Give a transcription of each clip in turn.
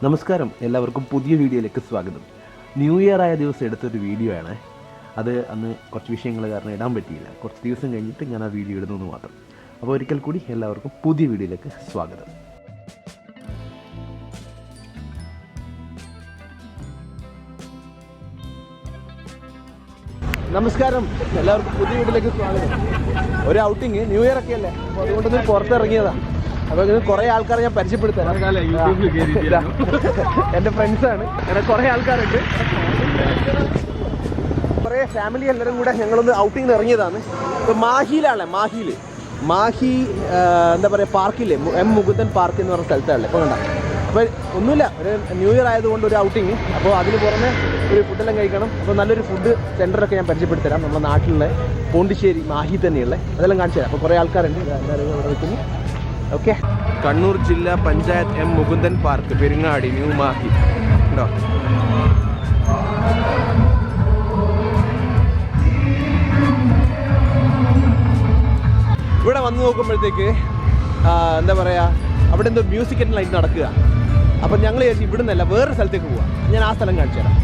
നമസ്കാരം, എല്ലാവർക്കും പുതിയ വീഡിയോയിലേക്ക് സ്വാഗതം. ന്യൂ ഇയർ ആയ ദിവസം എടുത്തൊരു വീഡിയോ ആണ്. അത് അന്ന് കുറച്ച് വിഷയങ്ങൾ കാരണം ഇടാൻ പറ്റിയില്ല. കുറച്ച് ദിവസം കഴിഞ്ഞിട്ട് ഞാൻ ആ വീഡിയോ ഇടുന്നു മാത്രം. അപ്പോൾ ഒരിക്കൽ കൂടി എല്ലാവർക്കും പുതിയ വീഡിയോയിലേക്ക് സ്വാഗതം. നമസ്കാരം, എല്ലാവർക്കും പുതിയ വീഡിയോയിലേക്ക് സ്വാഗതം. ഒരു ഔട്ടിങ്, ന്യൂ ഇയർ ഒക്കെ അല്ലേ, അപ്പോൾ അതുകൊണ്ടൊന്ന് പുറത്തിറങ്ങിയതാണ്. അപ്പോൾ ഇത് കുറേ ആൾക്കാരെ ഞാൻ പരിചയപ്പെടുത്തരാം. എൻ്റെ ഫ്രണ്ട്സാണ്, അങ്ങനെ കുറേ ആൾക്കാരുണ്ട്. കുറേ ഫാമിലി എല്ലാവരും കൂടെ ഞങ്ങളൊന്ന് ഔട്ടിങ്ങിന് ഇറങ്ങിയതാണ്. ഇപ്പോൾ മാഹി എന്താ പറയുക, പാർക്കില്ലേ, എം മുകുന്ദൻ പാർക്ക് എന്ന് പറഞ്ഞ സ്ഥലത്താണ് ഇപ്പോൾ കണ്ട. അപ്പോൾ ഒന്നുമില്ല, ഒരു ന്യൂ ഇയർ ആയതുകൊണ്ട് ഒരു ഔട്ടിങ്. അപ്പോൾ അതിന് പുറമെ ഒരു ഫുഡെല്ലാം കഴിക്കണം. അപ്പോൾ നല്ലൊരു ഫുഡ് സെൻ്ററൊക്കെ ഞാൻ പരിചയപ്പെടുത്തരാം. നമ്മുടെ നാട്ടിലുള്ള പോണ്ടിശ്ശേരി മാഹി തന്നെയുള്ള അതെല്ലാം കാണിച്ചു തരാം. അപ്പോൾ കുറേ ആൾക്കാരുണ്ട്, എല്ലാവരും ഇവിടെ നിൽക്കുന്നു. ഓക്കെ, കണ്ണൂർ ജില്ലാ panchayat M Mukundan park, Peringadi, new Mahe ഉണ്ടോ. ഇവിടെ വന്ന് നോക്കുമ്പോഴത്തേക്ക് എന്താ പറയുക, അവിടെ എന്തോ മ്യൂസിക് ആൻഡ് ലൈറ്റ് നടക്കുക. അപ്പം ഞങ്ങൾ വിചാരിച്ചു ഇവിടെ നിന്നല്ല വേറൊരു സ്ഥലത്തേക്ക് പോവാം. ഞാൻ ആ സ്ഥലം കാണിച്ചു തരാം.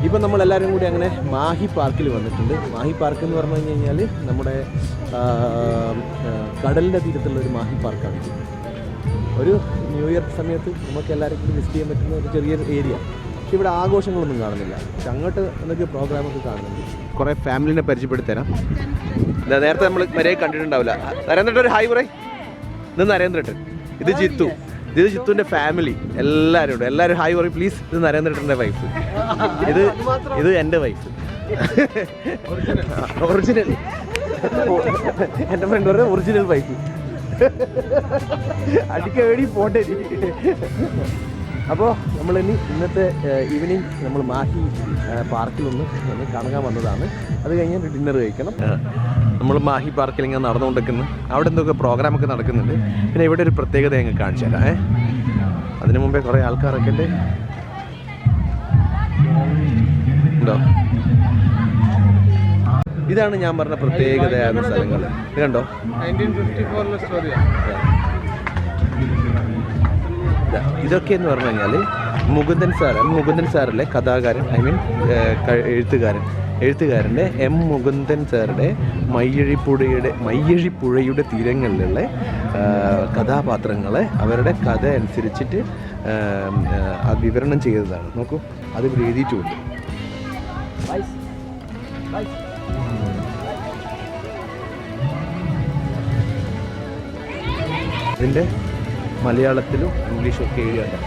ഇപ്പം നമ്മളെല്ലാവരും കൂടി അങ്ങനെ മാഹി പാർക്കിൽ വന്നിട്ടുണ്ട്. മാഹി പാർക്ക് എന്ന് പറഞ്ഞു കഴിഞ്ഞാൽ നമ്മുടെ കടലിൻ്റെ തീരത്തുള്ള ഒരു മാഹി പാർക്കാണ്. ഒരു ന്യൂ ഇയർ സമയത്ത് നമുക്ക് എല്ലാവരും കൂടി വിസിറ്റ് ചെയ്യാൻ പറ്റുന്ന ഒരു ചെറിയൊരു ഏരിയ. പക്ഷെ ഇവിടെ ആഘോഷങ്ങളൊന്നും കാണുന്നില്ല. പക്ഷെ അങ്ങോട്ട് എന്തൊക്കെ പ്രോഗ്രാമൊക്കെ കാണുന്നുണ്ട്. കുറേ ഫാമിലിനെ പരിചയപ്പെടുത്തരാം. നേരത്തെ നമ്മൾ വരെ കണ്ടിട്ടുണ്ടാവില്ല. നരേന്ദ്രൻ ഒരു ഹായ് പറയ്. ഇത് നരേന്ദ്രൻ, ഇത് ജിത്തു, ഇത് ജിത്തുവിൻ്റെ ഫാമിലി എല്ലാവരും ഉണ്ട്. എല്ലാവരും ഹായ് പറയും പ്ലീസ്. ഇത് നരേന്ദ്രൻ്റെ വൈഫ്, ഇത് എൻ്റെ വൈഫ്, ഒറിജിനൽ എൻ്റെ ഫ്രണ്ട് പറഞ്ഞ ഒറിജിനൽ വൈഫ്. അടിക്കേടി പോട്ടെ. അപ്പോൾ നമ്മളിനി ഇന്നത്തെ ഈവനിങ് നമ്മൾ മാഹി പാർക്കിലൊന്ന് കറങ്ങാൻ വന്നതാണ്. അത് കഴിഞ്ഞ് ഡിന്നർ കഴിക്കണം. നമ്മൾ മാഹി പാർക്കിൽ ഇങ്ങനെ നടന്നുകൊണ്ടിരിക്കുന്നു. അവിടെ എന്തൊക്കെ പ്രോഗ്രാമൊക്കെ നടക്കുന്നുണ്ട്. പിന്നെ ഇവിടെ ഒരു പ്രത്യേകത ഞങ്ങൾ കാണിച്ചു തരാം. അതിനു മുമ്പേ കുറേ ആൾക്കാരൊക്കെ ഉണ്ട്. ഉണ്ടോ, ഇതാണ് ഞാൻ പറഞ്ഞ പ്രത്യേകതയായ സ്ഥലങ്ങൾ. ഇത് കണ്ടോ, 1954 ഇതൊക്കെ എന്ന് പറഞ്ഞു കഴിഞ്ഞാൽ മുകുന്ദൻ സാറിലെ കഥാകാരൻ, ഐ മീൻ എഴുത്തുകാരൻ്റെ എം മുകുന്ദൻ സാറുടെ മയ്യഴിപ്പുഴയുടെ തീരങ്ങളിലുള്ള കഥാപാത്രങ്ങളെ അവരുടെ കഥ അനുസരിച്ചിട്ട് വിവരണം ചെയ്തതാണ്. നോക്കൂ, അത് ഇവിടെ എഴുതിയിട്ടുമുണ്ട്. ഇതിൻ്റെ മലയാളത്തിലും ഇംഗ്ലീഷും ഒക്കെ എഴുതിയുണ്ട്.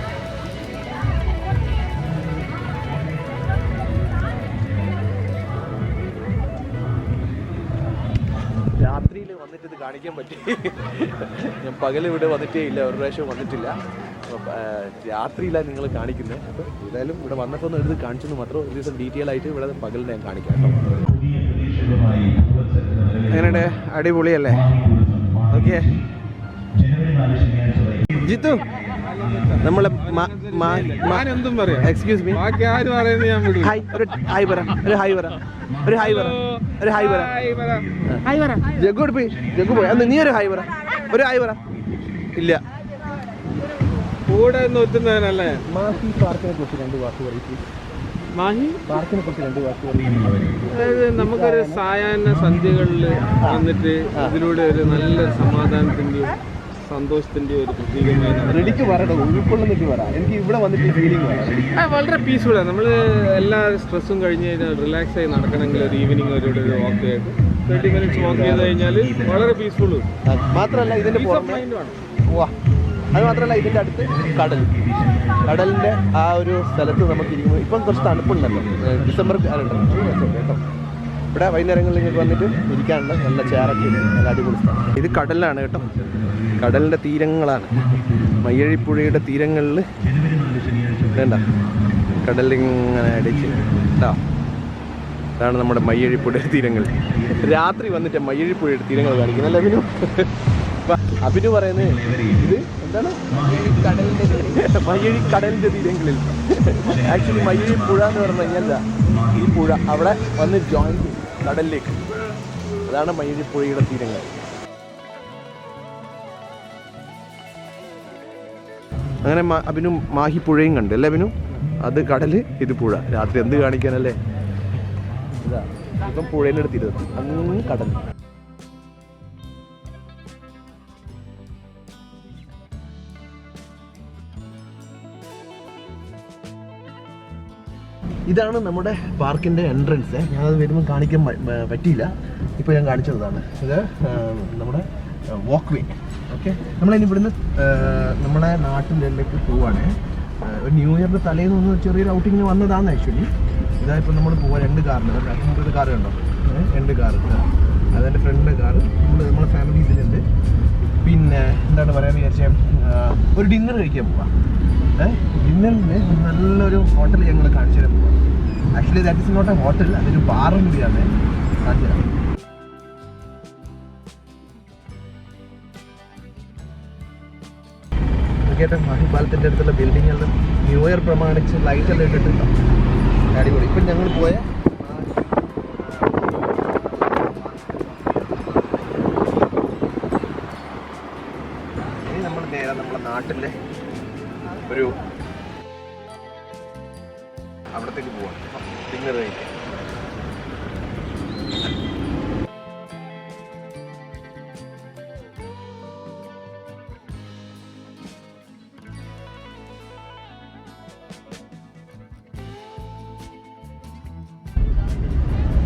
രാത്രിയിൽ വന്നിട്ട് ഇത് കാണിക്കാൻ പറ്റി. ഞാൻ പകൽ ഇവിടെ വന്നിട്ടേ ഇല്ല, ഒരു പ്രാവശ്യം വന്നിട്ടില്ല. രാത്രിയിലാണ് നിങ്ങൾ കാണിക്കുന്നത്. അപ്പോൾ ഏതായാലും ഇവിടെ വന്നപ്പോൾ ഒന്ന് എടുത്ത് കാണിച്ചെന്ന് മാത്രം. ഒരു ദിവസം ഡീറ്റെയിൽ ആയിട്ട് ഇവിടെ പകലിൽ ഞാൻ കാണിക്കാം കേട്ടോ. എങ്ങനെയുണ്ട്? അടിപൊളിയല്ലേ? ഓക്കെ ജിത്തു, നമ്മളെ എന്തും പറയാം. എക്സ്ക്യൂസ് മീ, ജഗ്ഗോട് പോയി. ജഗ്ഗു പോയി. അന്ന് നീ ഒരു ഹായ് പറ. ഇല്ല, കൂടെ നോക്കുന്നവനല്ലേ. മാഹി പാർക്കിനെ കുറിച്ച് 2 വാക്ക് പറയും. മാഹി പാർക്കിനെ കുറിച്ച് 2 വാക്ക് പറയും. അതായത് നമുക്കൊരു സായാഹ്ന സന്ധ്യകളിൽ വന്നിട്ട് ഇതിലൂടെ ഒരു നല്ല സമാധാനത്തിൻ്റെയും സന്തോഷത്തിൻ്റെയും ഒരു പ്രതീകമായി റെഡിക്ക് പറയണം, ഉൾക്കൊള്ളുന്നിട്ട് പറ. എനിക്ക് ഇവിടെ വന്നിട്ട് ഫീലിംഗ് വളരെ പീസ്ഫുള്ളാണ്. നമ്മൾ എല്ലാ സ്ട്രെസ്സും കഴിഞ്ഞ് കഴിഞ്ഞാൽ റിലാക്സ് ആയി നടക്കണമെങ്കിൽ ഒരു ഈവനിങ് ഒരു വാക്ക് ആയിട്ട് 30 minutes വാക്ക് ചെയ്ത് കഴിഞ്ഞാൽ വളരെ പീസ്ഫുള്ളും. മാത്രമല്ല ഇതിൻ്റെ അത് മാത്രമല്ല ഇതിൻ്റെ അടുത്ത് കടലിൻ്റെ ആ ഒരു സ്ഥലത്ത് നമുക്ക് ഇരിക്കുമ്പോൾ ഇപ്പം കുറച്ച് തണുപ്പുണ്ടല്ലോ. ഡിസംബർ കാലുണ്ടല്ലോ കേട്ടോ. ഇവിടെ വൈകുന്നേരങ്ങളിൽ ഇങ്ങോട്ട് വന്നിട്ട് ഇരിക്കാനുള്ള നല്ല ചേറൊക്കെ ഉണ്ട്. നല്ല അടിപൊളി സ്ഥലം. ഇത് കടലിലാണ് കേട്ടോ, കടലിൻ്റെ തീരങ്ങളാണ്. മയ്യഴിപ്പുഴയുടെ തീരങ്ങളിൽ വേണ്ട കടലിങ്ങനെ അടിച്ച് കേട്ടോ. അതാണ് നമ്മുടെ മയ്യഴിപ്പുഴയുടെ തീരങ്ങൾ. രാത്രി വന്നിട്ട് മയ്യഴിപ്പുഴയുടെ തീരങ്ങൾ കാണിക്കുന്നല്ലേ അഭിനു പറയുന്നത്. ഇത് എന്താണ് കടലിൻ്റെ തീരങ്ങളിൽ. ആക്ച്വലി മയ്യഴിപ്പുഴ എന്ന് പറഞ്ഞു കഴിഞ്ഞാൽ ഈ പുഴ അവിടെ വന്ന് ജോയിൻ ചെയ്യും കടലിലേക്ക്. അതാണ് മാഹിപ്പുഴയുടെ തീരങ്ങൾ. അങ്ങനെ അഭിനു മാഹിപ്പുഴയും കണ്ട് അല്ലേ അഭിനു? അത് കടല്, ഇത് പുഴ. രാത്രി എന്ത് കാണിക്കാനല്ലേ? ഇതാ ഇപ്പം പുഴേൻ്റെ അടുത്തിരുത്തി, അങ്ങ് കടൽ. ഇതാണ് നമ്മുടെ പാർക്കിൻ്റെ എൻട്രൻസ്. ഞാനത് വരുമ്പോൾ കാണിക്കാൻ പറ്റിയില്ല, ഇപ്പോൾ ഞാൻ കാണിച്ചതാണ്. ഇത് നമ്മുടെ വാക്ക് വേ. ഓക്കെ, നമ്മളിനി ഇവിടുന്ന് നമ്മുടെ നാട്ടിലേക്ക് പോവാണ്. ഒരു ന്യൂ ഇയറിൻ്റെ തലേന്ന് ഒന്ന് ചെറിയൊരു ഔട്ടിങ്ങിന് വന്നതാണ് ആക്ച്വലി. ഇതാ ഇപ്പം നമ്മൾ പോവാൻ 2 കാറിന് 50 കാറ് കണ്ടോ, 2 കാറ്. അതെൻ്റെ ഫ്രണ്ടിൻ്റെ കാറ്. നമ്മളെ ഫാമിലി ഇതിലുണ്ട്. പിന്നെ എന്താണ് പറയാൻ വിചാരിച്ചാൽ ഒരു ഡിന്നർ കഴിക്കാൻ പോവാം. ഡിന്നറിന് നല്ലൊരു ഹോട്ടൽ ഞങ്ങൾ കാണിച്ചു തരാൻ പോവാം. Actually that is not a hotel, അതൊരു ബാറും കൂടിയാണ്. കാണിച്ചു തരാം. കേട്ടോ, മാഹിപ്പാലത്തിൻ്റെ അടുത്തുള്ള ബിൽഡിങ്ങുകളുടെ ന്യൂ ഇയർ പ്രമാണിച്ച് ലൈറ്റെല്ലാം ഇട്ടിട്ടുണ്ടോ, അടിപൊളി. ഇപ്പം ഞങ്ങൾ പോയ ഇനി നമ്മൾ നേരെ നമ്മുടെ നാട്ടിലെ ഒരു അവിടത്തേക്ക് പോവാണ് ഡിന്നർ കഴിക്കാൻ.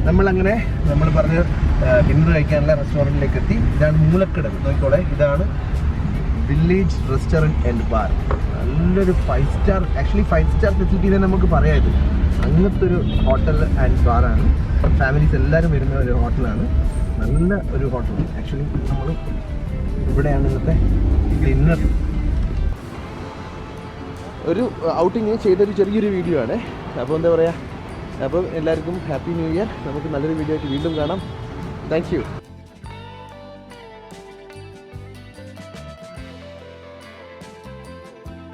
നമ്മളങ്ങനെ നമ്മൾ പറഞ്ഞ ഡിന്നർ കഴിക്കാനുള്ള റെസ്റ്റോറൻറ്റിലേക്ക് എത്തി. ഇതാണ് മൂലക്കടൽ, നോക്കിക്കോളെ. ഇതാണ് വില്ലേജ് റെസ്റ്റോറൻറ്റ് ആൻഡ് ബാർ. നല്ലൊരു 5 സ്റ്റാർ, ആക്ച്വലി 5 സ്റ്റാർ ഫെസിലിറ്റിനെ നമുക്ക് പറയാത്. അങ്ങനത്തെ ഒരു ഹോട്ടൽ ആൻഡ് ബാറാണ്. ഫാമിലീസ് എല്ലാവരും വരുന്ന ഒരു ഹോട്ടലാണ്. നല്ല ഒരു ഹോട്ടൽ. ആക്ച്വലി നമ്മൾ ഇവിടെയാണ് ഇന്നത്തെ ഡിന്നർ. ഒരു ഔട്ടിങ് ചെയ്തൊരു ചെറിയൊരു വീഡിയോ ആണ്. അപ്പോൾ എന്താ പറയുക, അപ്പം എല്ലാവർക്കും ഹാപ്പി ന്യൂ ഇയർ. നമുക്ക് നല്ലൊരു വീഡിയോ ആയിട്ട് വീണ്ടും കാണാം. Thank you.